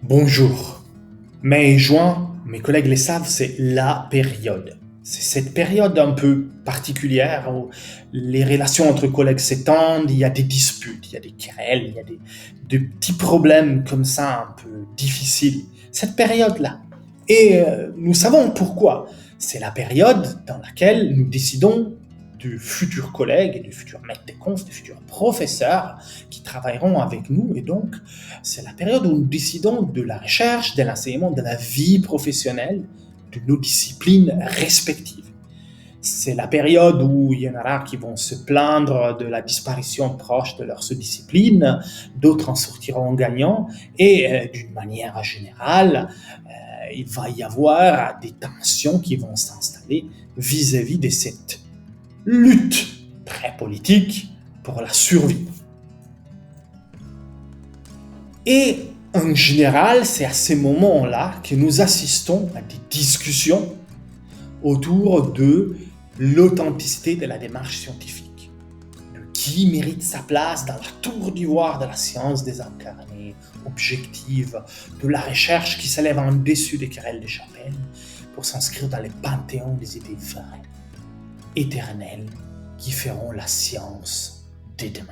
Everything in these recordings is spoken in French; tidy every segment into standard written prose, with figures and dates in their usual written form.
Bonjour. Mai et juin, mes collègues le savent, c'est la période. C'est cette période un peu particulière où les relations entre collègues s'étendent, il y a des disputes, il y a des querelles, il y a des petits problèmes comme ça un peu difficiles. Cette période-là. Et nous savons pourquoi. C'est la période dans laquelle nous décidons de futurs collègues, de futurs maîtres de conf, de futurs professeurs qui travailleront avec nous. Et donc, c'est la période où nous décidons de la recherche, de l'enseignement, de la vie professionnelle, de nos disciplines respectives. C'est la période où il y en aura qui vont se plaindre de la disparition proche de leur discipline, d'autres en sortiront gagnants, et d'une manière générale, il va y avoir des tensions qui vont s'installer vis-à-vis de cette lutte très politique pour la survie. Et en général, c'est à ces moments-là que nous assistons à des discussions autour de l'authenticité de la démarche scientifique, de qui mérite sa place dans la tour d'ivoire de la science désincarnée, objective, de la recherche qui s'élève en dessus des querelles de chapelle pour s'inscrire dans les panthéons des idées vraies, éternelles, qui feront la science de demain.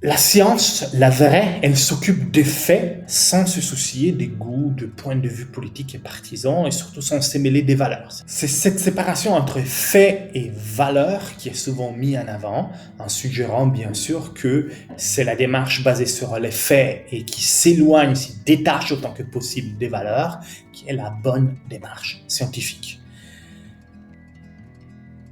La science, la vraie, elle s'occupe des faits sans se soucier des goûts, de points de vue politiques et partisans, et surtout sans se mêler des valeurs. C'est cette séparation entre faits et valeurs qui est souvent mise en avant, en suggérant bien sûr que c'est la démarche basée sur les faits et qui s'éloigne, s'y détache autant que possible des valeurs, qui est la bonne démarche scientifique.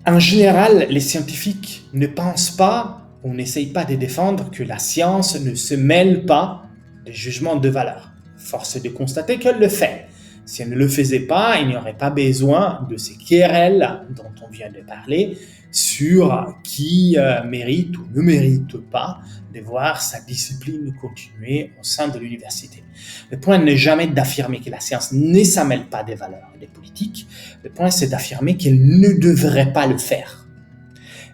En général, les scientifiques ne pensent pas, on n'essaye pas de défendre que la science ne se mêle pas des jugements de valeur. Force est de constater qu'elle le fait. Si elle ne le faisait pas, il n'y aurait pas besoin de ces querelles dont on vient de parler sur qui mérite ou ne mérite pas de voir sa discipline continuer au sein de l'université. Le point n'est jamais d'affirmer que la science ne s'en mêle pas des valeurs et des politiques. Le point, c'est d'affirmer qu'elle ne devrait pas le faire.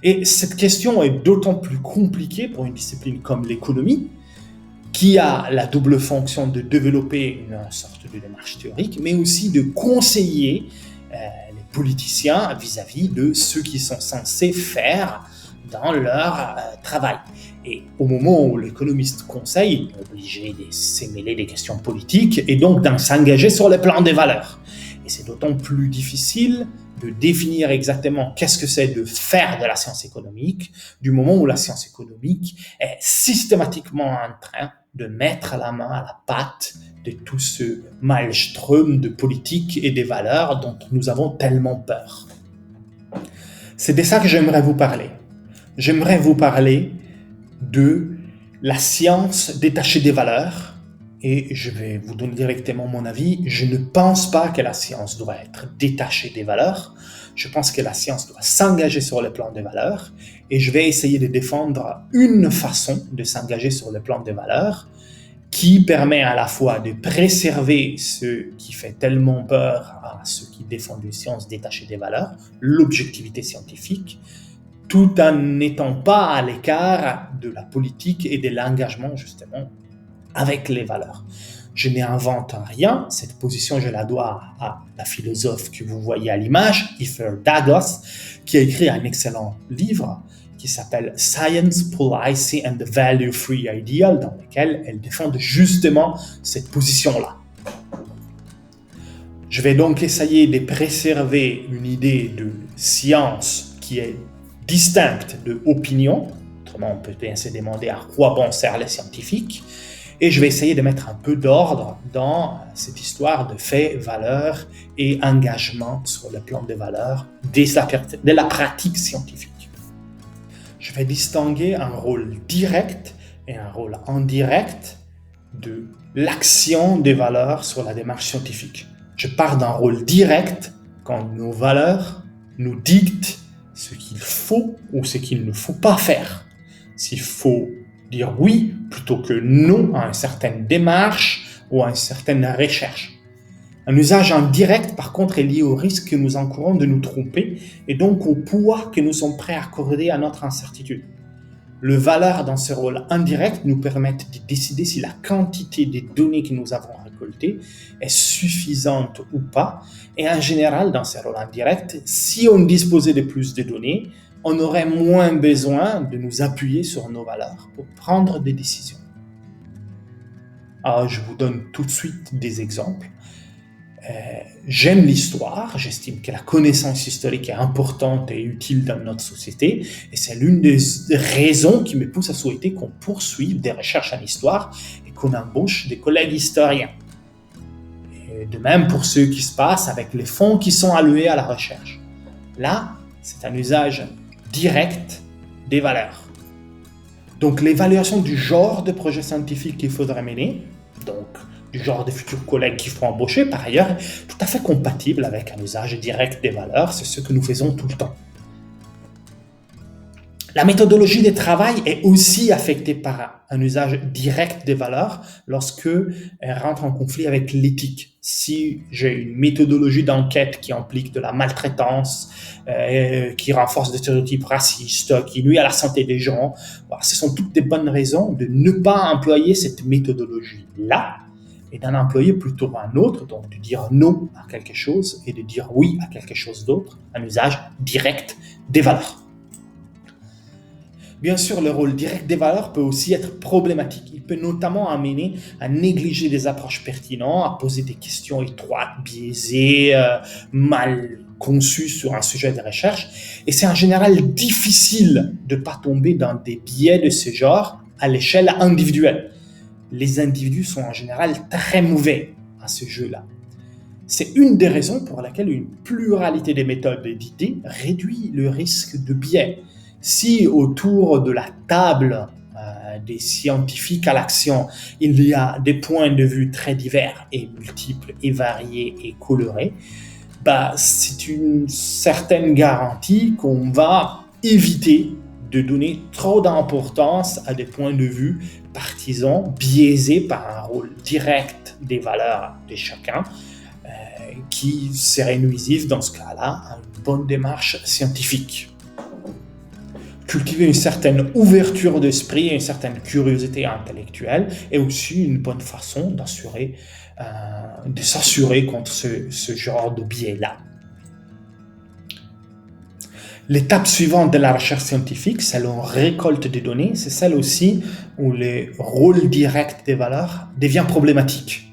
Et cette question est d'autant plus compliquée pour une discipline comme l'économie, qui a la double fonction de développer une sorte de démarche théorique, mais aussi de conseiller les politiciens vis-à-vis de ce qu'ils sont censés faire dans leur travail. Et au moment où l'économiste conseille, il est obligé de se mêler des questions politiques et donc de s'engager sur le plan des valeurs. Et c'est d'autant plus difficile de définir exactement qu'est-ce que c'est de faire de la science économique, du moment où la science économique est systématiquement en train de mettre la main à la pâte de tout ce maelstrom de politique et des valeurs dont nous avons tellement peur. C'est de ça que j'aimerais vous parler. J'aimerais vous parler de la science détachée des valeurs, et je vais vous donner directement mon avis. Je ne pense pas que la science doit être détachée des valeurs. Je pense que la science doit s'engager sur le plan des valeurs, et je vais essayer de défendre une façon de s'engager sur le plan des valeurs qui permet à la fois de préserver ce qui fait tellement peur à ceux qui défendent une science détachée des valeurs, l'objectivité scientifique, tout en n'étant pas à l'écart de la politique et de l'engagement justement avec les valeurs. Je n'invente rien, cette position je la dois à la philosophe que vous voyez à l'image, Ethel Dagos, qui a écrit un excellent livre qui s'appelle Science, Policy and the Value-Free Ideal, dans lequel elle défend justement cette position-là. Je vais donc essayer de préserver une idée de science qui est distincte de opinion, autrement on peut bien se demander à quoi bon sert les scientifiques, et je vais essayer de mettre un peu d'ordre dans cette histoire de faits, valeurs et engagement sur le plan des valeurs de la pratique scientifique. Je vais distinguer un rôle direct et un rôle indirect de l'action des valeurs sur la démarche scientifique. Je pars d'un rôle direct quand nos valeurs nous dictent ce qu'il faut ou ce qu'il ne faut pas faire. S'il faut dire oui plutôt que non à une certaine démarche ou à une certaine recherche. Un usage indirect, par contre, est lié au risque que nous encourons de nous tromper et donc au poids que nous sommes prêts à accorder à notre incertitude. Le valeur dans ce rôle indirect nous permet de décider si la quantité des données que nous avons récoltées est suffisante ou pas. Et en général, dans ce rôle indirect, si on disposait de plus de données, on aurait moins besoin de nous appuyer sur nos valeurs pour prendre des décisions. Alors, je vous donne tout de suite des exemples. J'aime l'histoire, j'estime que la connaissance historique est importante et utile dans notre société, et c'est l'une des raisons qui me pousse à souhaiter qu'on poursuive des recherches en histoire et qu'on embauche des collègues historiens. Et de même pour ce qui se passe avec les fonds qui sont alloués à la recherche. Là, c'est un usage direct des valeurs. Donc l'évaluation du genre de projet scientifique qu'il faudrait mener, donc du genre de futurs collègues qu'il faut embaucher, par ailleurs, est tout à fait compatible avec un usage direct des valeurs, c'est ce que nous faisons tout le temps. La méthodologie de travail est aussi affectée par un usage direct des valeurs lorsque elle rentre en conflit avec l'éthique. Si j'ai une méthodologie d'enquête qui implique de la maltraitance, qui renforce des stéréotypes racistes, qui nuit à la santé des gens, ce sont toutes des bonnes raisons de ne pas employer cette méthodologie-là et d'en employer plutôt un autre, donc de dire non à quelque chose et de dire oui à quelque chose d'autre, un usage direct des valeurs. Bien sûr, le rôle direct des valeurs peut aussi être problématique. Il peut notamment amener à négliger des approches pertinentes, à poser des questions étroites, biaisées, mal conçues sur un sujet de recherche. Et c'est en général difficile de ne pas tomber dans des biais de ce genre à l'échelle individuelle. Les individus sont en général très mauvais à ce jeu-là. C'est une des raisons pour laquelle une pluralité des méthodes d'idées réduit le risque de biais. Si autour de la table des scientifiques à l'action, il y a des points de vue très divers et multiples et variés et colorés, c'est une certaine garantie qu'on va éviter de donner trop d'importance à des points de vue partisans biaisés par un rôle direct des valeurs de chacun qui serait nuisif dans ce cas-là à une bonne démarche scientifique. Cultiver une certaine ouverture d'esprit et une certaine curiosité intellectuelle est aussi une bonne façon de s'assurer contre ce genre de biais-là. L'étape suivante de la recherche scientifique, celle où on récolte des données, c'est celle aussi où le rôle direct des valeurs devient problématique.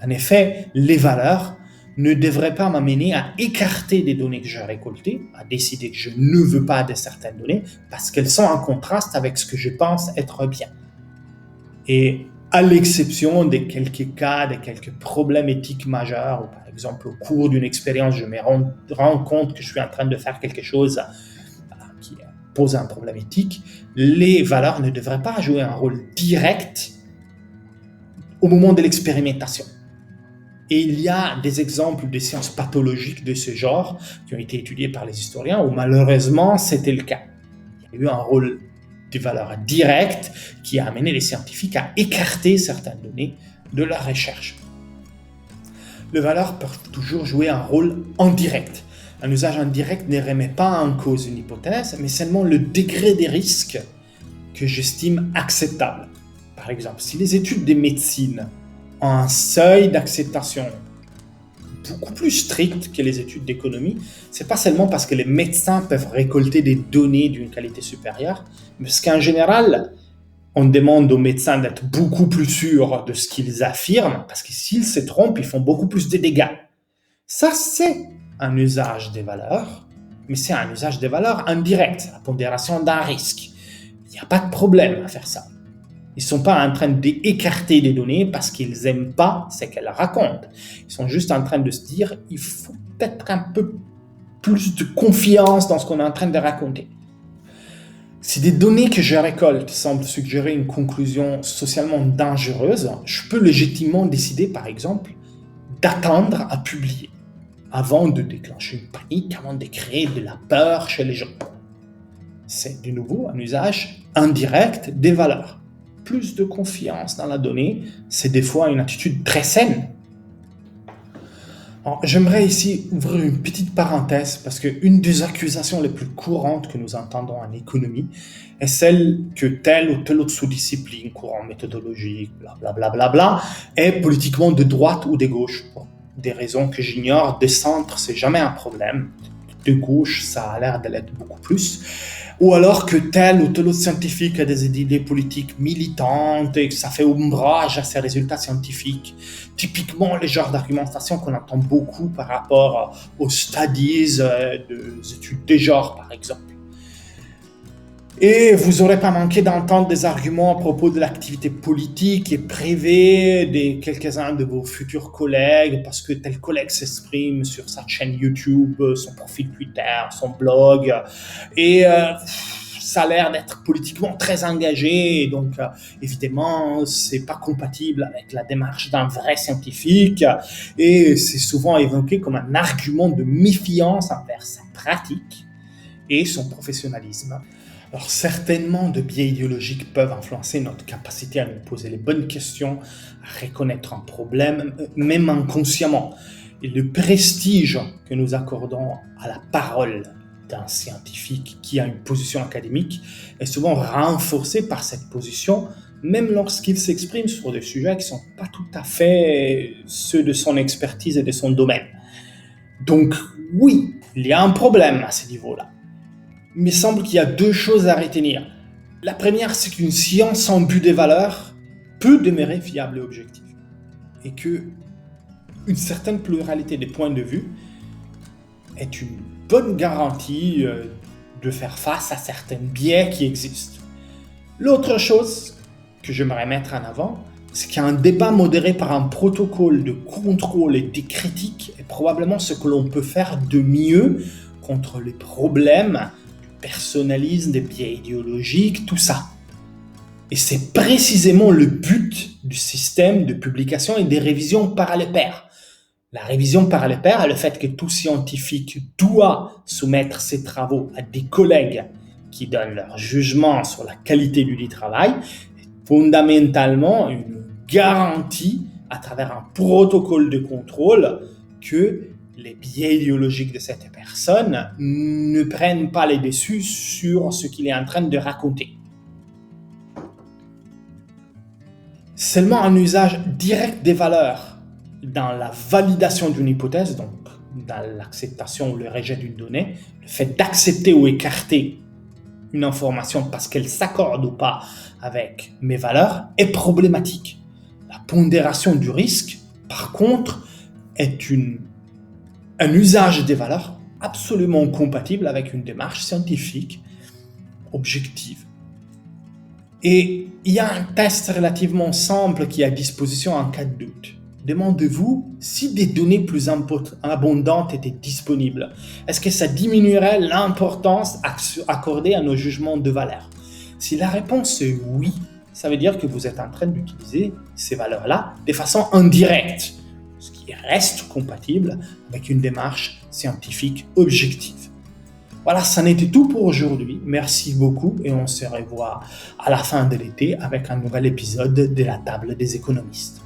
En effet, les valeurs ne devraient pas m'amener à écarter des données que j'ai récoltées, à décider que je ne veux pas de certaines données, parce qu'elles sont en contraste avec ce que je pense être bien. Et à l'exception de quelques cas, de quelques problèmes éthiques majeurs, ou par exemple au cours d'une expérience, je me rends compte que je suis en train de faire quelque chose qui pose un problème éthique, les valeurs ne devraient pas jouer un rôle direct au moment de l'expérimentation. Et il y a des exemples de sciences pathologiques de ce genre qui ont été étudiés par les historiens où malheureusement c'était le cas. Il y a eu un rôle de valeur directe qui a amené les scientifiques à écarter certaines données de leur recherche. Les valeurs peuvent toujours jouer un rôle indirect. Un usage indirect ne remet pas en cause une hypothèse, mais seulement le degré des risques que j'estime acceptable. Par exemple, si les études de médecine ont un seuil d'acceptation beaucoup plus strict que les études d'économie, c'est pas seulement parce que les médecins peuvent récolter des données d'une qualité supérieure, mais parce qu'en général, on demande aux médecins d'être beaucoup plus sûrs de ce qu'ils affirment, parce que s'ils se trompent, ils font beaucoup plus de dégâts. Ça, c'est un usage des valeurs, mais c'est un usage des valeurs indirect, la pondération d'un risque. Il n'y a pas de problème à faire ça. Ils ne sont pas en train d'écarter des données parce qu'ils n'aiment pas ce qu'elles racontent. Ils sont juste en train de se dire il faut peut-être un peu plus de confiance dans ce qu'on est en train de raconter. Si des données que je récolte semblent suggérer une conclusion socialement dangereuse, je peux légitimement décider, par exemple, d'attendre à publier avant de déclencher une panique, avant de créer de la peur chez les gens. C'est de nouveau un usage indirect des valeurs. Plus de confiance dans la donnée, c'est des fois une attitude très saine. Alors, j'aimerais ici ouvrir une petite parenthèse parce qu'une des accusations les plus courantes que nous entendons en économie est celle que telle ou telle autre sous-discipline, courant méthodologique, blablabla, bla, bla, bla, est politiquement de droite ou de gauche. Pour des raisons que j'ignore, de centre, c'est jamais un problème. De gauche, ça a l'air de l'être beaucoup plus. Ou alors que tel ou tel autre scientifique a des idées politiques militantes et que ça fait ombrage à ses résultats scientifiques. Typiquement, les genres d'argumentation qu'on entend beaucoup par rapport aux studies des études des genres, par exemple. Et vous n'aurez pas manqué d'entendre des arguments à propos de l'activité politique et privée de quelques-uns de vos futurs collègues, parce que tel collègue s'exprime sur sa chaîne YouTube, son profil Twitter, son blog, et ça a l'air d'être politiquement très engagé, et donc évidemment, c'est pas compatible avec la démarche d'un vrai scientifique, et c'est souvent évoqué comme un argument de méfiance envers sa pratique et son professionnalisme. Alors certainement, de biais idéologiques peuvent influencer notre capacité à nous poser les bonnes questions, à reconnaître un problème, même inconsciemment. Et le prestige que nous accordons à la parole d'un scientifique qui a une position académique est souvent renforcé par cette position, même lorsqu'il s'exprime sur des sujets qui ne sont pas tout à fait ceux de son expertise et de son domaine. Donc oui, il y a un problème à ce niveau-là. Il me semble qu'il y a deux choses à retenir. La première, c'est qu'une science sans but des valeurs peut demeurer fiable et objective. Et qu'une certaine pluralité des points de vue est une bonne garantie de faire face à certains biais qui existent. L'autre chose que j'aimerais mettre en avant, c'est qu'un débat modéré par un protocole de contrôle et de critique est probablement ce que l'on peut faire de mieux contre les problèmes personnalisme, des biais idéologiques, tout ça. Et c'est précisément le but du système de publication et des révisions par les pairs. La révision par les pairs est le fait que tout scientifique doit soumettre ses travaux à des collègues qui donnent leur jugement sur la qualité du travail, est fondamentalement une garantie à travers un protocole de contrôle que les biais idéologiques de cette personne ne prennent pas les dessus sur ce qu'il est en train de raconter. Seulement un usage direct des valeurs dans la validation d'une hypothèse, donc dans l'acceptation ou le rejet d'une donnée, le fait d'accepter ou écarter une information parce qu'elle s'accorde ou pas avec mes valeurs est problématique. La pondération du risque, par contre, est un usage des valeurs absolument compatible avec une démarche scientifique objective. Et il y a un test relativement simple qui est à disposition en cas de doute. Demandez-vous si des données plus abondantes étaient disponibles. Est-ce que ça diminuerait l'importance accordée à nos jugements de valeur? Si la réponse est oui, ça veut dire que vous êtes en train d'utiliser ces valeurs-là de façon indirecte, ce qui reste compatible avec une démarche scientifique objective. Voilà, ça n'était tout pour aujourd'hui. Merci beaucoup et on se revoit à la fin de l'été avec un nouvel épisode de la table des économistes.